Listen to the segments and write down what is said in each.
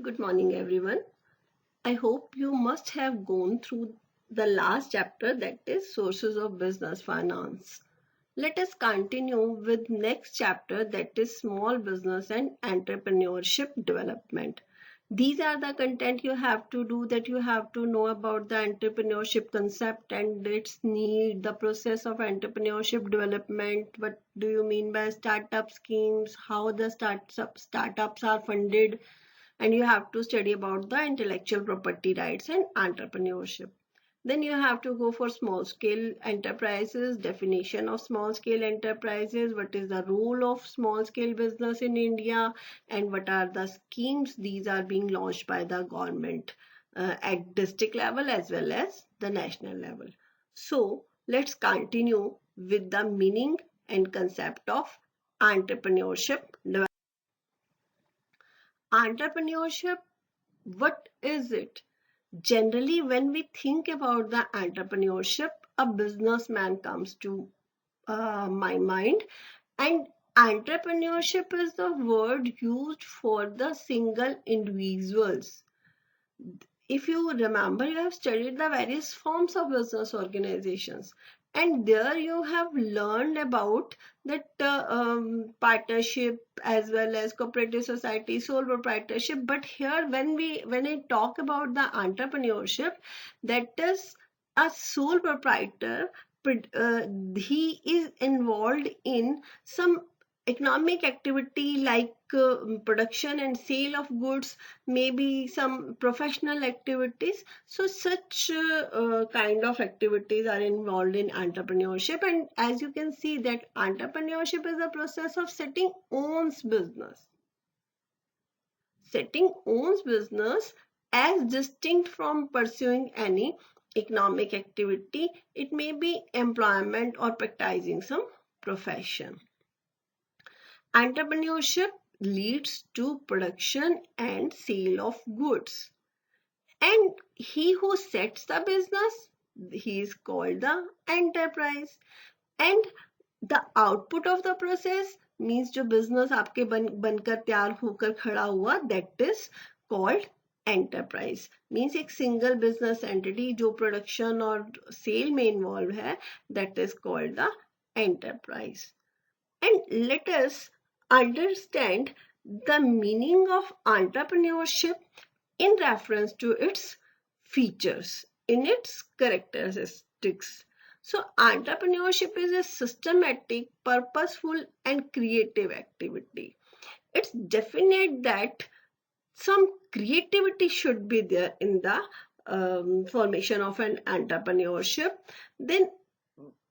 Good morning, everyone. I hope you must have gone through the last chapter, that is sources of business finance. Let us continue with next chapter, that is small business and entrepreneurship development. These are the content you have to do, that you have to know about the entrepreneurship concept and its need, the process of entrepreneurship development. What do you mean by startup schemes? How the startups are funded? And you have to study about the intellectual property rights and entrepreneurship. Then you have to go for small scale enterprises, definition of small scale enterprises, what is the role of small scale business in India, and what are the schemes these are being launched by the government at district level as well as the national level. So let's continue with the meaning and concept of entrepreneurship. Entrepreneurship, what is it? Generally, when we think about the entrepreneurship, a businessman comes to my mind, and entrepreneurship is the word used for the single individuals. If you remember, you have studied the various forms of business organizations, and there you have learned about that partnership as well as cooperative society, sole proprietorship. But here, when I talk about the entrepreneurship, that is a sole proprietor. uh, he is involved in some economic activity like production and sale of goods, maybe some professional activities. So such kind of activities are involved in entrepreneurship. And as you can see, that entrepreneurship is the process of setting owns business. Setting owns business as distinct from pursuing any economic activity. It may be employment or practicing some profession. Entrepreneurship leads to production and sale of goods. And he who sets the business, he is called the enterprise. And the output of the process means जो business आपके बनकर तैयार होकर खड़ा हुआ, that is called enterprise. Means एक single business entity जो production और sale में involved है, that is called the enterprise. And let us understand the meaning of entrepreneurship in reference to its features, in its characteristics. So, entrepreneurship is a systematic, purposeful, and creative activity. It's definite that some creativity should be there in the formation of an entrepreneurship. Then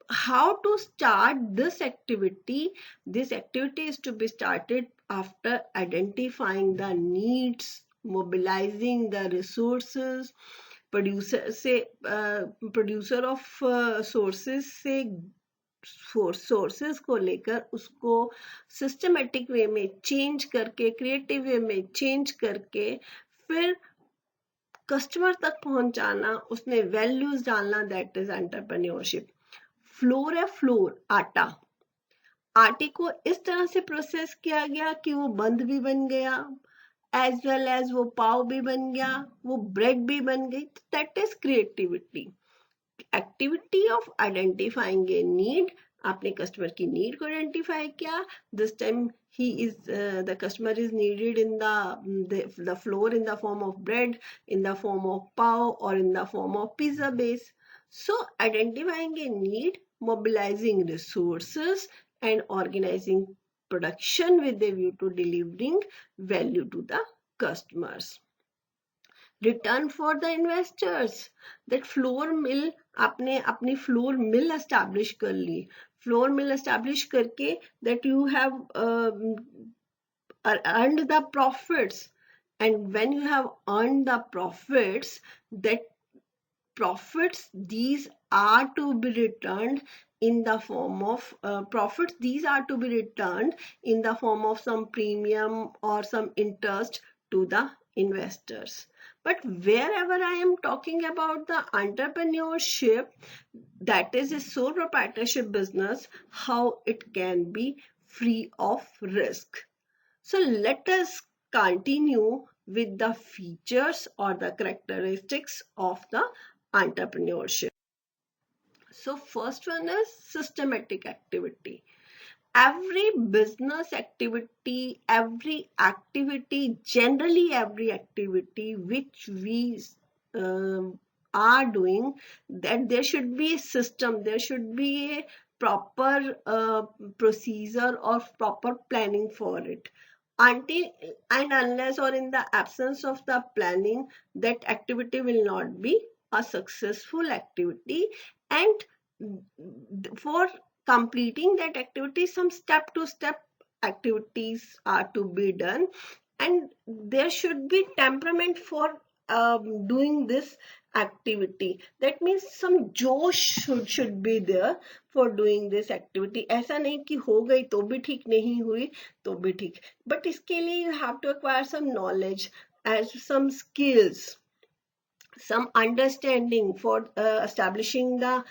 how to start this activity? This activity is to be started after identifying the needs, mobilizing the resources, producer of sources से sources को लेकर उसको systematic way में change करके, creative way में change करके, फिर customer तक पहुंचाना, उसमें वैल्यूज डालना, दैट इज एंटरप्रेन्योरशिप. फ्लोर है फ्लोर, आटे को इस तरह से प्रोसेस किया गया कि वो बंद भी बन गया, एज वेल एज वो पाव भी बन गया, वो ब्रेड भी बन गई. That is creativity. Activity of identifying a need. आपने कस्टमर की नीड को आइडेंटिफाई किया. This time he is the customer is needed in the flour in the form of bread, in the form of pav, or in the form of pizza base. So identifying a need, mobilizing resources, and organizing production with a view to delivering value to the customers. Return for the investors. That flour mill, आपने अपनी flour mill establish कर ली. Flour mill establish करके that you have earned the profits. And when you have earned the profits, that profits, these are to be returned in the form of profits. These are to be returned in the form of some premium or some interest to the investors. But wherever I am talking about the entrepreneurship, that is a sole proprietorship business, how it can be free of risk. So let us continue with the features or the characteristics of the entrepreneurship. So first one is systematic activity. Every business activity, generally every activity which we are doing, that there should be a system, there should be a proper procedure or proper planning for it. Until and unless or in the absence of the planning, that activity will not be a successful activity. And for completing that activity, some step to step activities are to be done, and there should be temperament for doing this activity. That means some josh should be there for doing this activity. ऐसा नहीं कि हो गई तो भी ठीक, नहीं हुई तो भी ठीक, but इसके लिए you have to acquire some knowledge, as some skills, some understanding for establishing the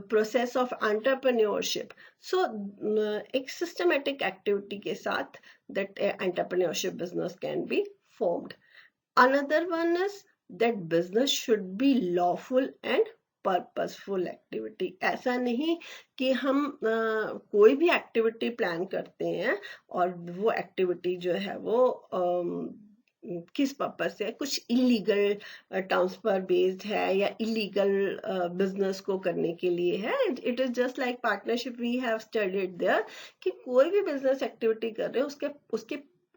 process of entrepreneurship. So एक systematic activity के साथ that entrepreneurship business can be formed. Another one is that business should be lawful and purposeful activity. ऐसा नहीं कि हम कोई भी activity plan करते हैं और वो एक्टिविटी जो है वो किस पर्पज से, कुछ इलीगल टर्म्स पर बेस्ड है या इलीगल बिजनेस को करने के लिए है. It is just like partnership we have studied there कि कोई भी बिजनेस एक्टिविटी कर रहे हैं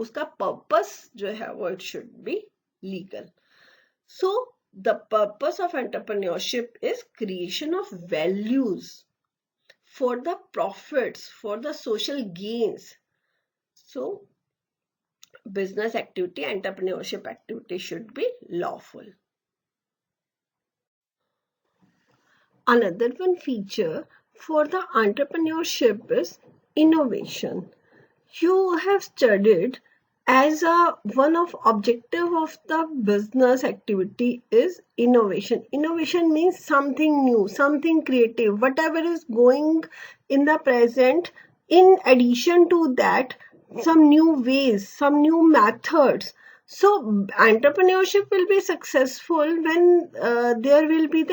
उसका पर्पस जो है वो it should be legal. So the purpose of entrepreneurship is creation of values for the profits, for the social gains. So business activity, entrepreneurship activity should be lawful. Another one feature for the entrepreneurship is innovation. You have studied as one of objective of the business activity is innovation. Innovation means something new, something creative, whatever is going in the present. In addition to that, some new ways, some new methods. So entrepreneurship will be successful when there will be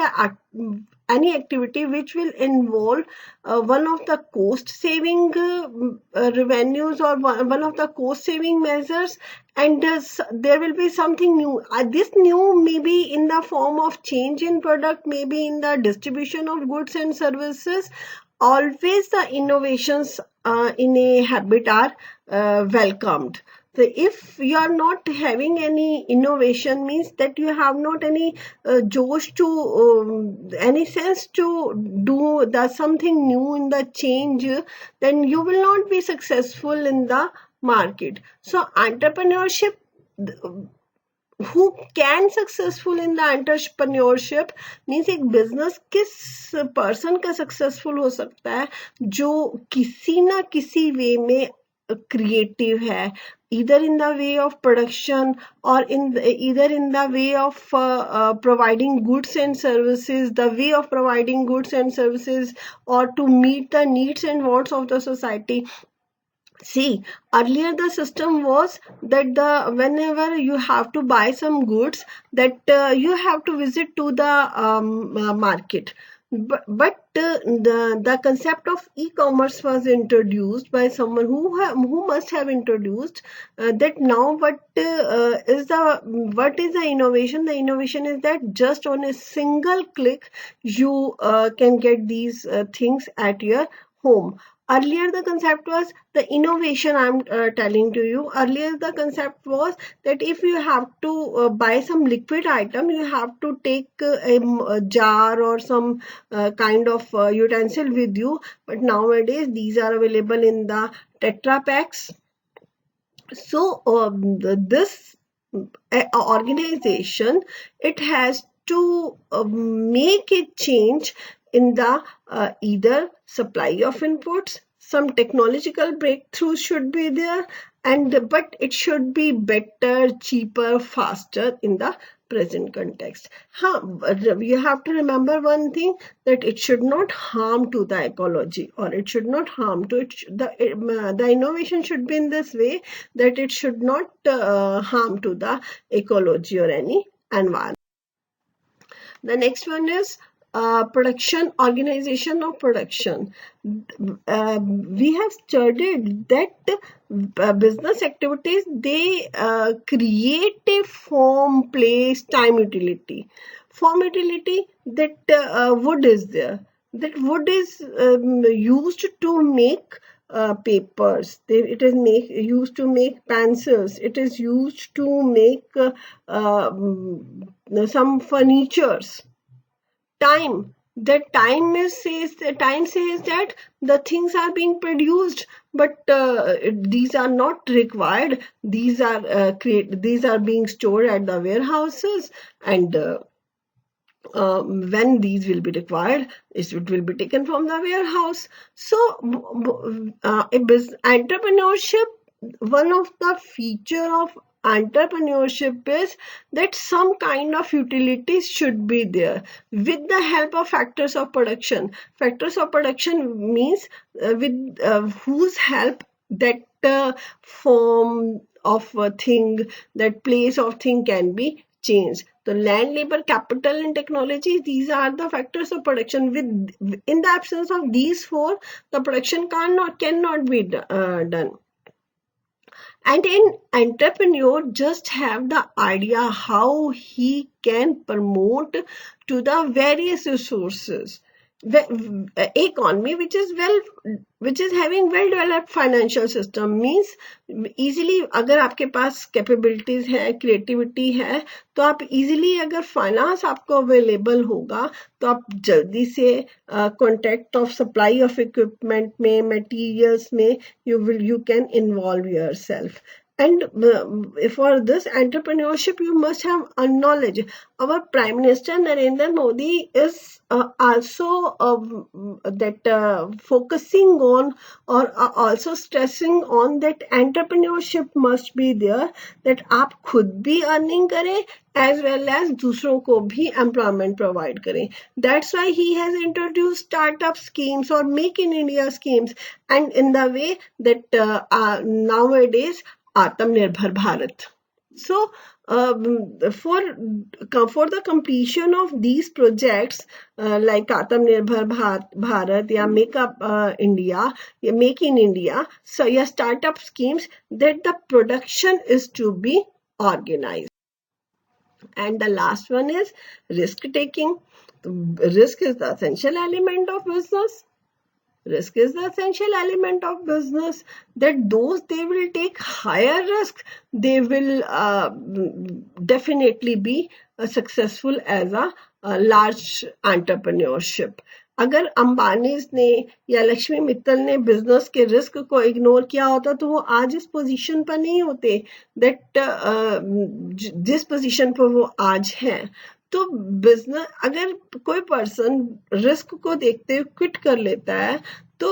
any activity which will involve one of the cost saving revenues or one of the cost saving measures, and there will be something new. This new may be in the form of change in product, maybe in the distribution of goods and services. Always the innovations in a habit are welcomed. So if you are not having any innovation, means that you have not any josh to any sense to do something new in the change, then you will not be successful in the market. So entrepreneurship, who can successful in the entrepreneurship means एक business किस person का successful हो सकता है जो किसी ना किसी way में creative है, either in the way of production or either in the way of providing goods and services, the way of providing goods and services, or to meet the needs and wants of the society. See, earlier the system was that whenever you have to buy some goods, that you have to visit to the market. But the concept of e-commerce was introduced by someone who must have introduced that. Now what is the innovation? The innovation is that just on a single click you can get these things at your home. Earlier the concept was the innovation. I'm telling to you, earlier the concept was that if you have to buy some liquid item, you have to take a jar or some kind of utensil with you. But nowadays these are available in the Tetra packs. So this organization, it has to make a change in the either supply of inputs, some technological breakthroughs should be there, but it should be better, cheaper, faster in the present context. You have to remember one thing, that it should not harm to the ecology, or it should not harm to it. The innovation should be in this way that it should not harm to the ecology or any environment. The next one is production, organization of production. We have studied that business activities, they create a form, place, time, utility. Form, utility, that wood is there. That wood is used to make papers. It is used to make pencils. It is used to make some furnitures. Time, the time says that the things are being produced, but these are not required. These are being stored at the warehouses, and when these will be required, it will be taken from the warehouse. So entrepreneurship, one of the feature of entrepreneurship is that some kind of utilities should be there with the help of factors of production. Factors of production means with whose help that form of a thing, that place of thing can be changed. So land, labor, capital, and technology, these are the factors of production. In the absence of these four, the production cannot be done. And an entrepreneur just have the idea how he can promote to the various resources. The economy which is having well developed financial system means easily, अगर आपके पास capabilities है, creativity है, तो आप easily, अगर finance आपको available होगा, तो आप जल्दी से contact of supply of equipment में, materials में you can involve yourself. And for this entrepreneurship, you must have a knowledge. Our Prime Minister Narendra Modi is also focusing on, or also stressing on, that entrepreneurship must be there, that आप खुद भी earning करें as well as दूसरों को भी employment provide करें. That's why he has introduced startup schemes or Make in India schemes, and in the way that nowadays Atmanirbhar Bharat. So for the completion of these projects like Atmanirbhar Bharat या Make in India, so yeah, startup schemes, that the production is to be organized. And the last one is risk taking. Risk is the essential element of business. Risk is the essential element of business, that those they will take higher risk, they will definitely be successful as a large entrepreneurship. अगर अंबानीज ने या लक्ष्मी मित्तल ने business के risk को ignore किया होता, तो वो आज इस पोजीशन पर नहीं होते, दैट जिस पोजीशन पर वो आज हैं. तो बिजनेस, अगर कोई पर्सन रिस्क को देखते हुए क्विट कर लेता है, तो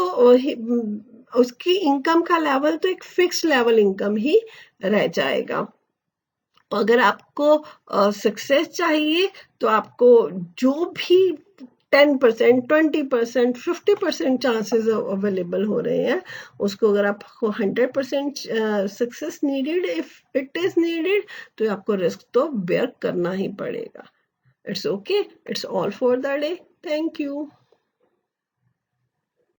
उसकी इनकम का लेवल तो एक फिक्स लेवल इनकम ही रह जाएगा. अगर आपको सक्सेस चाहिए, तो आपको जो भी 10%, 20%, 50% चांसेस अवेलेबल हो रहे हैं, उसको अगर आपको 100% success needed, if it is needed, तो आपको रिस्क तो बेयर करना ही पड़ेगा. It's okay. It's all for the day. Thank you.